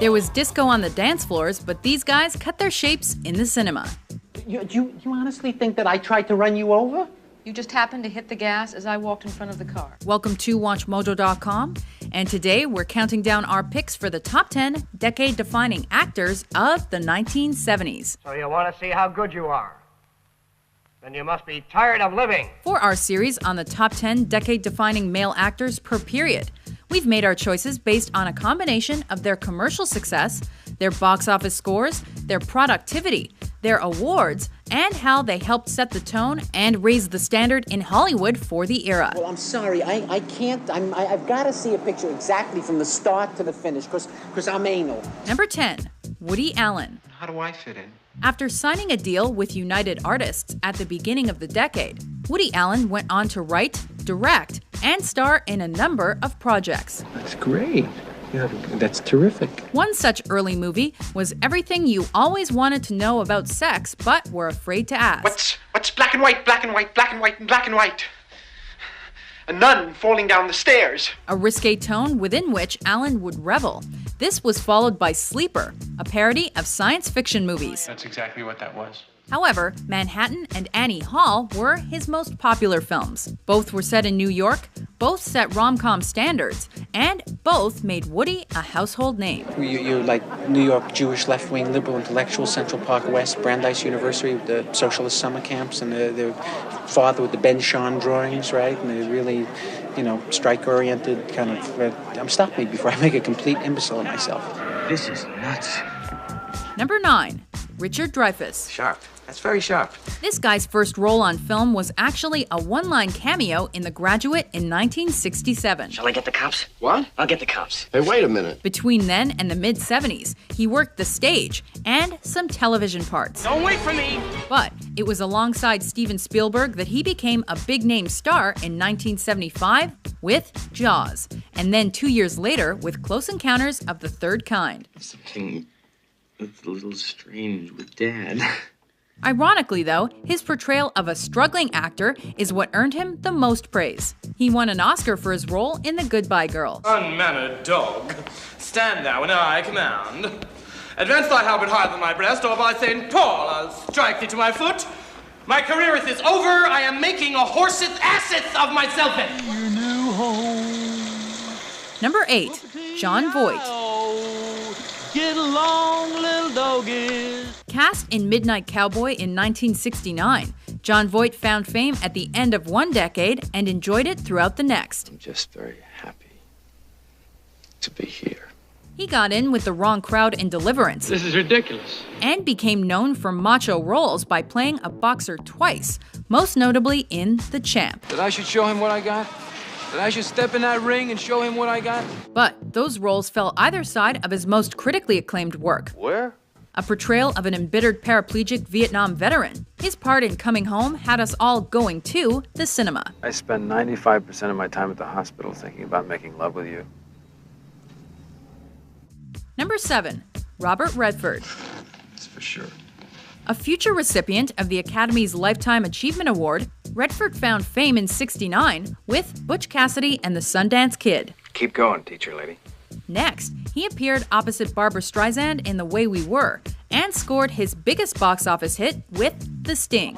There was disco on the dance floors, but these guys cut their shapes in the cinema. You honestly think that I tried to run you over? You just happened to hit the gas as I walked in front of the car. Welcome to WatchMojo.com, and today we're counting down our picks for the top 10 decade-defining actors of the 1970s. So you want to see how good you are? Then you must be tired of living. For our series on the top 10 decade-defining male actors per period, we've made our choices based on a combination of their commercial success, their box office scores, their productivity, their awards, and how they helped set the tone and raise the standard in Hollywood for the era. Well, I'm sorry, I can't. I've got to see a picture exactly from the start to the finish, because I'm anal. Number 10, Woody Allen. How do I fit in? After signing a deal with United Artists at the beginning of the decade, Woody Allen went on to write, direct, and star in a number of projects. That's great. Yeah, that's terrific. One such early movie was everything you always wanted to know about sex but were afraid to ask. What's black and white, black and white, black and white, and black and white? A nun falling down the stairs. A risque tone within which Allen would revel. This was followed by Sleeper, a parody of science fiction movies. That's exactly what that was. However, Manhattan and Annie Hall were his most popular films. Both were set in New York, both set rom-com standards, and both made Woody a household name. You're like New York Jewish left-wing liberal intellectual, Central Park West, Brandeis University with the socialist summer camps, and the father with the Ben Shahn drawings, right? And the really, strike-oriented kind of... stop me before I make a complete imbecile of myself. This is nuts. Number 9, Richard Dreyfuss. Sharp. That's very sharp. This guy's first role on film was actually a one-line cameo in The Graduate in 1967. Shall I get the cops? What? I'll get the cops. Hey, wait a minute. Between then and the mid-70s, he worked the stage and some television parts. Don't wait for me. But it was alongside Steven Spielberg that he became a big-name star in 1975 with Jaws, and then 2 years later with Close Encounters of the Third Kind. Something a little strange with Dad. Ironically, though, his portrayal of a struggling actor is what earned him the most praise. He won an Oscar for his role in The Goodbye Girl. Unmannered dog, stand thou when I command. Advance thy halberd higher than my breast, or by St. Paul I'll strike thee to my foot. My career is over, I am making a horseth asseth of myself. Your new home. Number 8, Jon Voight. Get along, little doggies. Cast in Midnight Cowboy in 1969, Jon Voight found fame at the end of one decade and enjoyed it throughout the next. I'm just very happy to be here. He got in with the wrong crowd in Deliverance. This is ridiculous. And became known for macho roles by playing a boxer twice, most notably in The Champ. That I should show him what I got? That I should step in that ring and show him what I got? But those roles fell either side of his most critically acclaimed work. Where? A portrayal of an embittered paraplegic Vietnam veteran. His part in Coming Home had us all going to the cinema. I spend 95% of my time at the hospital thinking about making love with you. Number 7, Robert Redford. That's for sure. A future recipient of the Academy's Lifetime Achievement Award, Redford found fame in '69 with Butch Cassidy and the Sundance Kid. Keep going, teacher lady. Next, he appeared opposite Barbra Streisand in The Way We Were and scored his biggest box office hit with The Sting.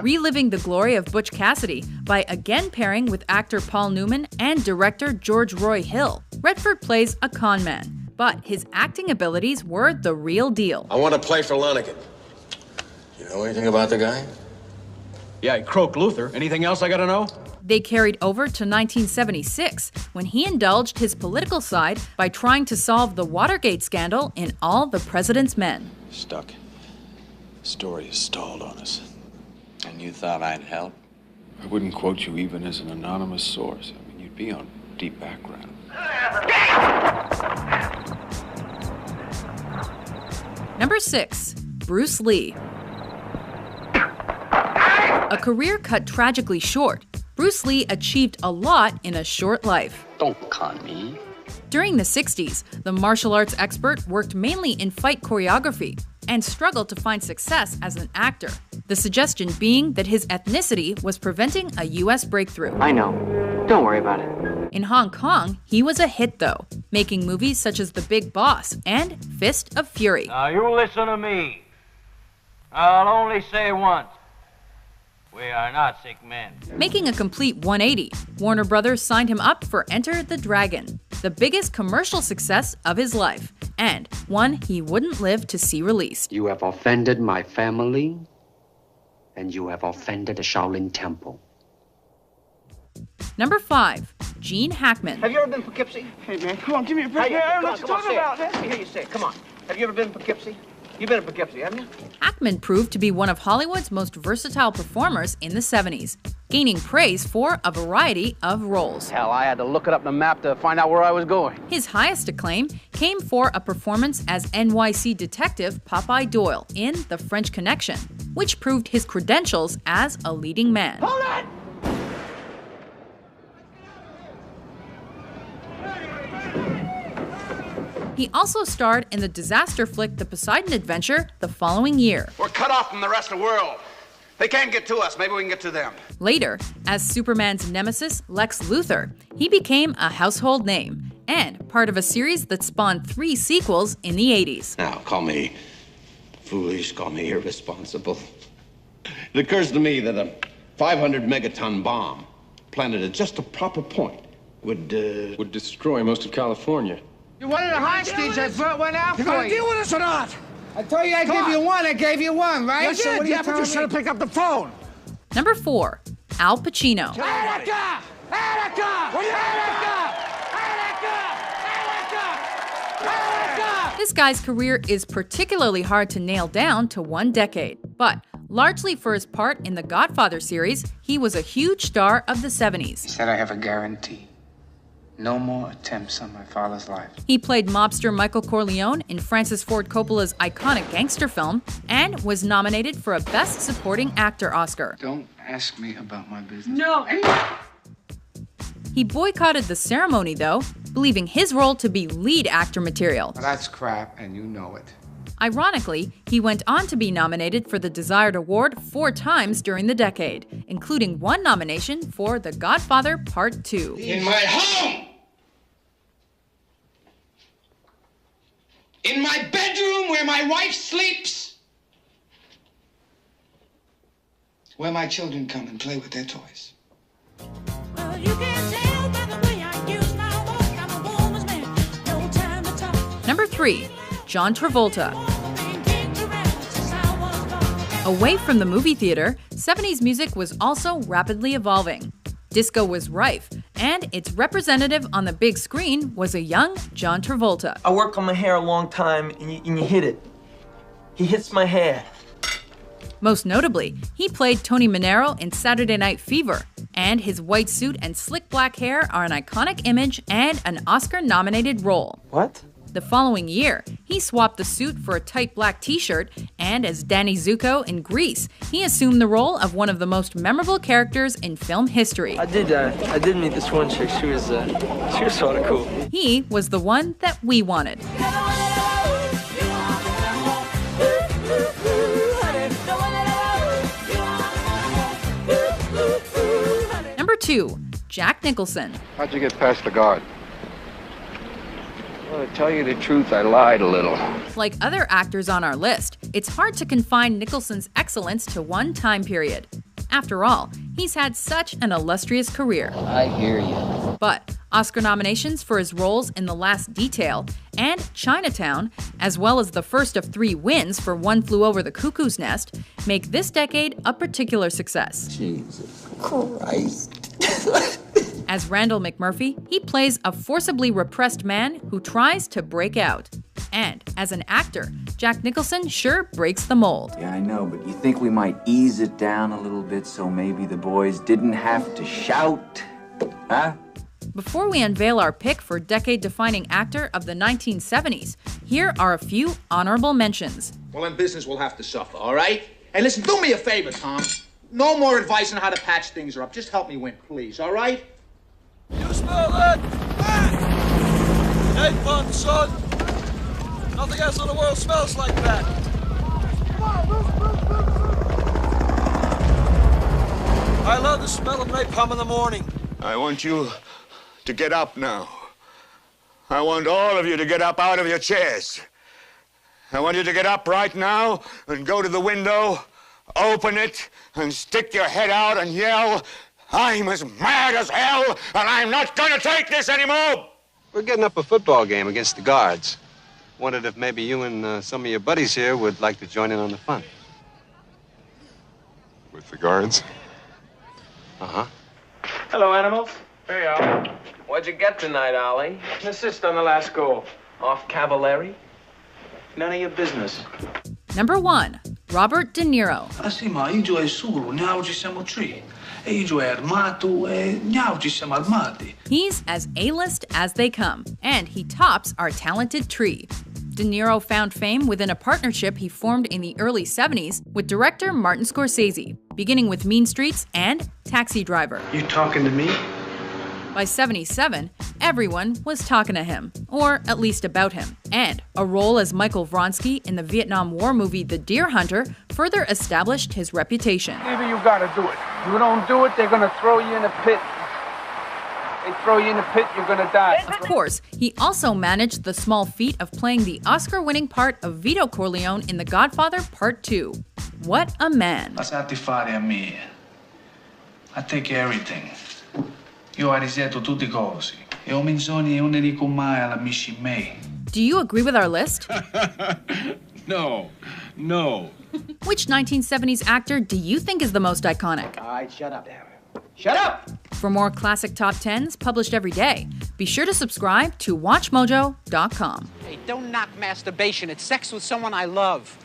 Reliving the glory of Butch Cassidy by again pairing with actor Paul Newman and director George Roy Hill, Redford plays a con man. But his acting abilities were the real deal. I want to play for Lonigan. You know anything about the guy? Yeah, he croaked Luther. Anything else I gotta know? They carried over to 1976, when he indulged his political side by trying to solve the Watergate scandal in All the President's Men. Stuck. The story is stalled on us. And you thought I'd help? I wouldn't quote you even as an anonymous source. I mean, you'd be on deep background. Number 6, Bruce Lee. A career cut tragically short, Bruce Lee achieved a lot in a short life. Don't con me. During the 60s, the martial arts expert worked mainly in fight choreography and struggled to find success as an actor. The suggestion being that his ethnicity was preventing a US breakthrough. I know. Don't worry about it. In Hong Kong, he was a hit though, making movies such as The Big Boss and Fist of Fury. Now you listen to me. I'll only say once. We are not sick men. Making a complete 180, Warner Brothers signed him up for Enter the Dragon, the biggest commercial success of his life, and one he wouldn't live to see released. You have offended my family, and you have offended the Shaolin Temple. Number 5, Gene Hackman. Have you ever been to Poughkeepsie? Hey, man, come on, give me a break. I don't know what you're talking about, man. Let me hear you say it. Come on. Have you ever been to Poughkeepsie? You've been to Poughkeepsie, haven't you? Hackman proved to be one of Hollywood's most versatile performers in the 70s, gaining praise for a variety of roles. Hell, I had to look it up on the map to find out where I was going. His highest acclaim came for a performance as NYC detective Popeye Doyle in The French Connection, which proved his credentials as a leading man. Hold it! He also starred in the disaster flick The Poseidon Adventure the following year. We're cut off from the rest of the world. They can't get to us. Maybe we can get to them. Later, as Superman's nemesis, Lex Luthor, he became a household name and part of a series that spawned 3 sequels in the 80s. Now, call me foolish, call me irresponsible. It occurs to me that a 500 megaton bomb planted at just the proper point would destroy most of California. You wanted a hostage, I brought one out for you. You gonna deal with us or not? I told you I gave you one, I gave you one, right? Yes, sir. Yeah, but you should have picked up the phone. Number 4, Al Pacino. Attica! Attica! Attica! Attica! Attica! This guy's career is particularly hard to nail down to one decade, but largely for his part in the Godfather series, he was a huge star of the 70s. He said I have a guarantee. No more attempts on my father's life. He played mobster Michael Corleone in Francis Ford Coppola's iconic gangster film and was nominated for a Best Supporting Actor Oscar. Don't ask me about my business. No. He boycotted the ceremony, though, believing his role to be lead actor material. That's crap, and you know it. Ironically, he went on to be nominated for the desired award 4 times during the decade, including 1 nomination for The Godfather Part 2. In my home! In my bedroom where my wife sleeps! Where my children come and play with their toys. Well, you can tell by the way I use my walk. I'm a woman's man. No time to talk. Number 3, John Travolta. Away from the movie theater, 70s music was also rapidly evolving. Disco was rife, and its representative on the big screen was a young John Travolta. I work on my hair a long time, and you hit it. He hits my hair. Most notably, he played Tony Manero in Saturday Night Fever, and his white suit and slick black hair are an iconic image and an Oscar-nominated role. What? The following year, he swapped the suit for a tight black t-shirt, and as Danny Zuko in Grease, he assumed the role of one of the most memorable characters in film history. I did meet this one chick. She was sort of cool. He was the one that we wanted. Number 2, Jack Nicholson. How'd you get past the guard? Well, to tell you the truth, I lied a little. Like other actors on our list, it's hard to confine Nicholson's excellence to one time period. After all, he's had such an illustrious career. I hear you. But Oscar nominations for his roles in The Last Detail and Chinatown, as well as the first of 3 wins for One Flew Over the Cuckoo's Nest, make this decade a particular success. Jesus Christ. As Randall McMurphy, he plays a forcibly repressed man who tries to break out. And as an actor, Jack Nicholson sure breaks the mold. Yeah, I know, but you think we might ease it down a little bit so maybe the boys didn't have to shout? Huh? Before we unveil our pick for decade-defining actor of the 1970s, here are a few honorable mentions. Well, in business, we'll have to suffer, all right? Hey, listen, do me a favor, Tom. No more advice on how to patch things up. Just help me win, please, all right? You smell that? Napalm, son. Nothing else in the world smells like that. I love the smell of napalm in the morning. I want you to get up now. I want all of you to get up out of your chairs. I want you to get up right now and go to the window, open it, and stick your head out and yell, "I'm as mad as hell, and I'm not gonna take this anymore!" We're getting up a football game against the Guards. Wondered if maybe you and some of your buddies here would like to join in on the fun. With the Guards? Uh-huh. Hello, animals. Hey, Al. What'd you get tonight, Ollie? An assist on the last goal. Off Cavallari? None of your business. Number 1. Robert De Niro. Ah sì, ma io è solo, ne oggi siamo tre. E io è armato e oggi siamo armati. He's as A-list as they come, and he tops our talented tree. De Niro found fame within a partnership he formed in the early 70s with director Martin Scorsese, beginning with Mean Streets and Taxi Driver. You talking to me? By 77, everyone was talking to him, or at least about him. And a role as Michael Vronsky in the Vietnam War movie The Deer Hunter further established his reputation. Either you gotta do it. You don't do it, they're gonna throw you in a pit. They throw you in a pit, you're gonna die. Of course, he also managed the small feat of playing the Oscar-winning part of Vito Corleone in The Godfather Part 2. What a man. Lasciati fare a me. I take everything. Io ho risetto tutti cosi. E ho menzioni non ne dico mai alla amici miei. Do you agree with our list? No. Which 1970s actor do you think is the most iconic? All right, shut up. Shut up! For more classic top 10s published every day, be sure to subscribe to WatchMojo.com. Hey, don't knock masturbation. It's sex with someone I love.